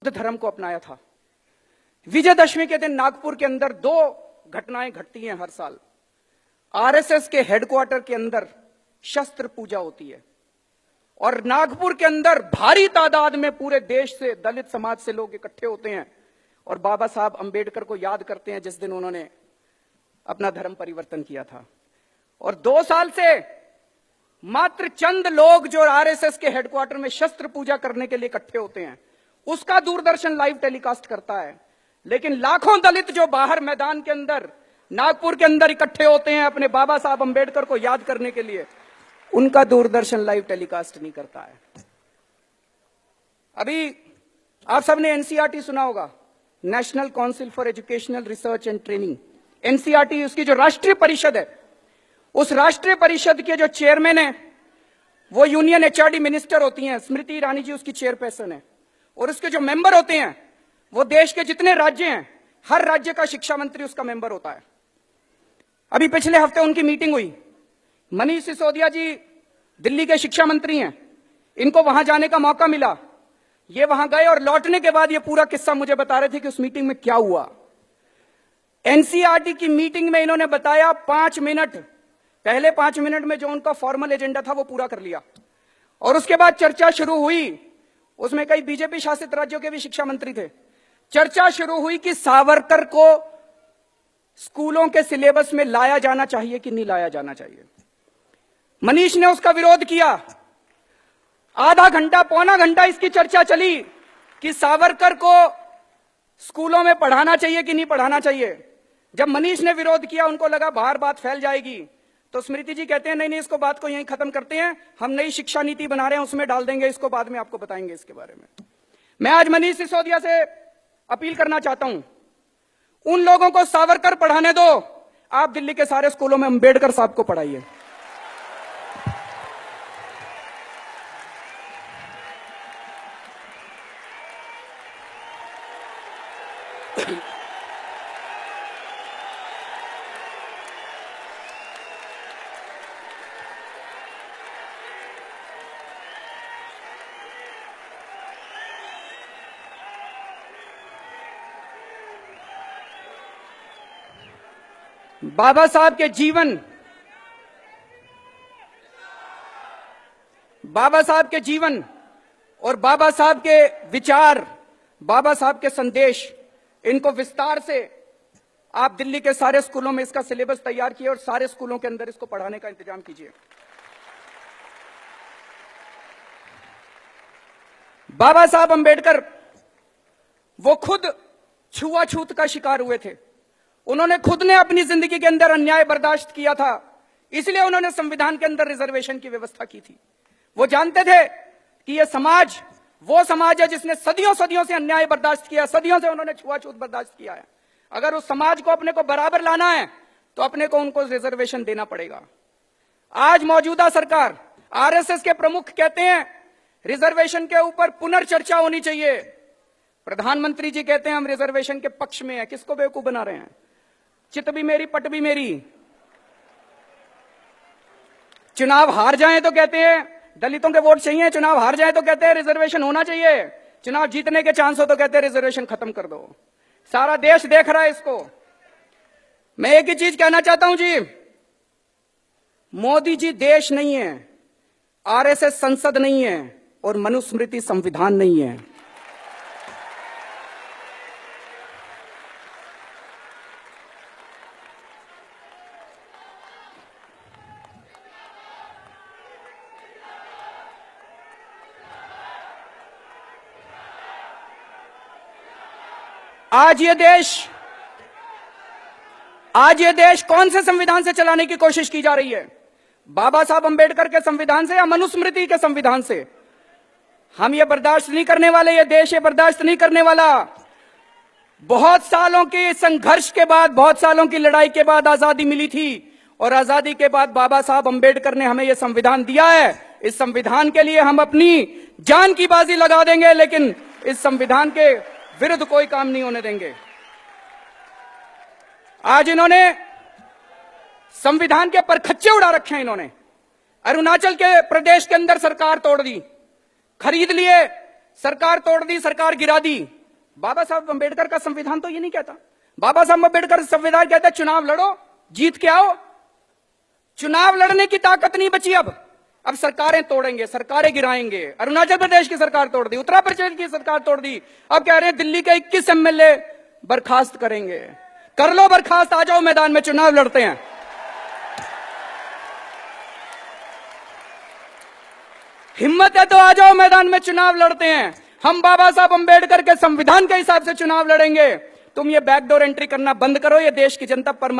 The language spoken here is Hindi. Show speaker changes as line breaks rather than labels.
धर्म को अपनाया था। विजयदशमी के दिन नागपुर के अंदर 2 घटनाएं घटती हैं हर साल। आरएसएस के हेडक्वार्टर के अंदर शस्त्र पूजा होती है और नागपुर के अंदर भारी तादाद में पूरे देश से, दलित समाज से लोग इकट्ठे होते हैं और बाबा साहब अंबेडकर को याद करते हैं जिस दिन उन्होंने अपना धर्म परिवर्तन किया था। और 2 साल से मात्र चंद लोग जो आरएसएस के हेडक्वार्टर में शस्त्र पूजा करने के लिए इकट्ठे होते हैं, उसका दूरदर्शन लाइव टेलीकास्ट करता है। लेकिन लाखों दलित जो बाहर मैदान के अंदर, नागपुर के अंदर इकट्ठे होते हैं अपने बाबा साहब अंबेडकर को याद करने के लिए, उनका दूरदर्शन लाइव टेलीकास्ट नहीं करता है। अभी आप सबने एनसीईआरटी सुना होगा, national council for educational research and training. NCERT उसकी जो राष्ट्रीय परिषद है, उस राष्ट्रीय परिषद के जो चेयरमैन है वो यूनियन एचआरडी मिनिस्टर होती हैं, स्मृति ईरानी जी उसकी चेयरपर्सन है। और उसके जो मेंबर होते हैं वो देश के जितने राज्य हैं, हर राज्य का शिक्षा मंत्री उसका मेंबर होता है। अभी पिछले हफ्ते उनकी मीटिंग हुई। मनीष सिसोदिया जी दिल्ली के शिक्षा मंत्री हैं, इनको वहां जाने का मौका मिला। ये वहां गए और लौटने के बाद ये पूरा किस्सा मुझे बता रहे थे कि उस मीटिंग में क्या हुआ। एनसीईआरटी की मीटिंग में इन्होंने बताया 5 मिनट, पहले 5 मिनट में जो उनका फॉर्मल एजेंडा था वो पूरा कर लिया और उसके बाद चर्चा शुरू हुई। उसमें कई बीजेपी शासित राज्यों के भी शिक्षा मंत्री थे। चर्चा शुरू हुई कि सावरकर को स्कूलों के सिलेबस में लाया जाना चाहिए कि नहीं लाया जाना चाहिए। मनीष ने उसका विरोध किया। आधा घंटा, पौना घंटा इसकी चर्चा चली कि सावरकर को स्कूलों में पढ़ाना चाहिए कि नहीं पढ़ाना चाहिए। जब मनीष ने विरोध किया, उनको लगा बाहर बात फैल जाएगी, तो स्मृति जी कहते हैं नहीं नहीं, इसको बात को यहीं खत्म करते हैं, हम नई शिक्षा नीति बना रहे हैं उसमें डाल देंगे, इसको बाद में आपको बताएंगे इसके बारे में। मैं आज मनीष सिसोदिया से अपील करना चाहता हूं, उन लोगों को सावरकर पढ़ाने दो, आप दिल्ली के सारे स्कूलों में अंबेडकर साहब को पढ़ाइए। बाबा साहब के जीवन, बाबा साहब के जीवन और बाबा साहब के विचार, बाबा साहब के संदेश, इनको विस्तार से आप दिल्ली के सारे स्कूलों में इसका सिलेबस तैयार किए और सारे स्कूलों के अंदर इसको पढ़ाने का इंतजाम कीजिए। बाबा साहब अंबेडकर वो खुद छुआछूत का शिकार हुए थे। उन्होंने खुद ने अपनी जिंदगी के अंदर अन्याय बर्दाश्त किया था, इसलिए उन्होंने संविधान के अंदर रिजर्वेशन की व्यवस्था की थी। वो जानते थे कि ये समाज वो समाज है जिसने सदियों सदियों से अन्याय बर्दाश्त किया, सदियों से उन्होंने छुआछूत बर्दाश्त किया है। अगर उस समाज को अपने को बराबर लाना है तो अपने को उनको रिजर्वेशन देना पड़ेगा। आज मौजूदा सरकार, आरएसएस के प्रमुख कहते हैं रिजर्वेशन के ऊपर पुनर्चर्चा होनी चाहिए। प्रधानमंत्री जी कहते हैं हम रिजर्वेशन के पक्ष में हैं। किसको बेवकूफ बना रहे हैं? चित भी मेरी पट भी मेरी। चुनाव हार जाएं तो कहते हैं दलितों के वोट चाहिए, चुनाव हार जाए तो कहते हैं रिजर्वेशन होना चाहिए, चुनाव जीतने के चांस हो तो कहते हैं रिजर्वेशन खत्म कर दो। सारा देश देख रहा है इसको। मैं एक ही चीज कहना चाहता हूं जी, मोदी जी देश नहीं है, आरएसएस संसद नहीं है और मनुस्मृति संविधान नहीं है। आज ये देश कौन से संविधान से चलाने की कोशिश की जा रही है? बाबा साहब अंबेडकर के संविधान से या मनुस्मृति के संविधान से? हम ये बर्दाश्त नहीं करने वाले, ये देश ये बर्दाश्त नहीं करने वाला। बहुत सालों के संघर्ष के बाद, बहुत सालों की लड़ाई के बाद आजादी मिली थी और आजादी के बाद बाबा साहब अंबेडकर ने हमें यह संविधान दिया है। इस संविधान के लिए हम अपनी जान की बाजी लगा देंगे, लेकिन इस संविधान के विरुद्ध कोई काम नहीं होने देंगे। आज इन्होंने संविधान के परखच्चे उड़ा रखे हैं। इन्होंने अरुणाचल के प्रदेश के अंदर सरकार तोड़ दी, खरीद लिए सरकार तोड़ दी, सरकार गिरा दी। बाबा साहब अंबेडकर का संविधान तो ये नहीं कहता। बाबा साहब अंबेडकर संविधान कहता है चुनाव लड़ो, जीत के आओ। चुनाव लड़ने की ताकत नहीं बची अब सरकारें तोड़ेंगे, सरकारें गिराएंगे। अरुणाचल प्रदेश की सरकार तोड़ दी, उत्तर प्रदेश की सरकार तोड़ दी, अब कह रहे हैं दिल्ली के 21 एमएलए बर्खास्त करेंगे। कर लो बर्खास्त, आ जाओ मैदान में, चुनाव लड़ते हैं। हिम्मत है तो आ जाओ मैदान में, चुनाव लड़ते हैं। हम बाबा साहब अंबेडकर के संविधान के हिसाब से चुनाव लड़ेंगे। तुम ये बैकडोर एंट्री करना बंद करो, ये देश की जनता पर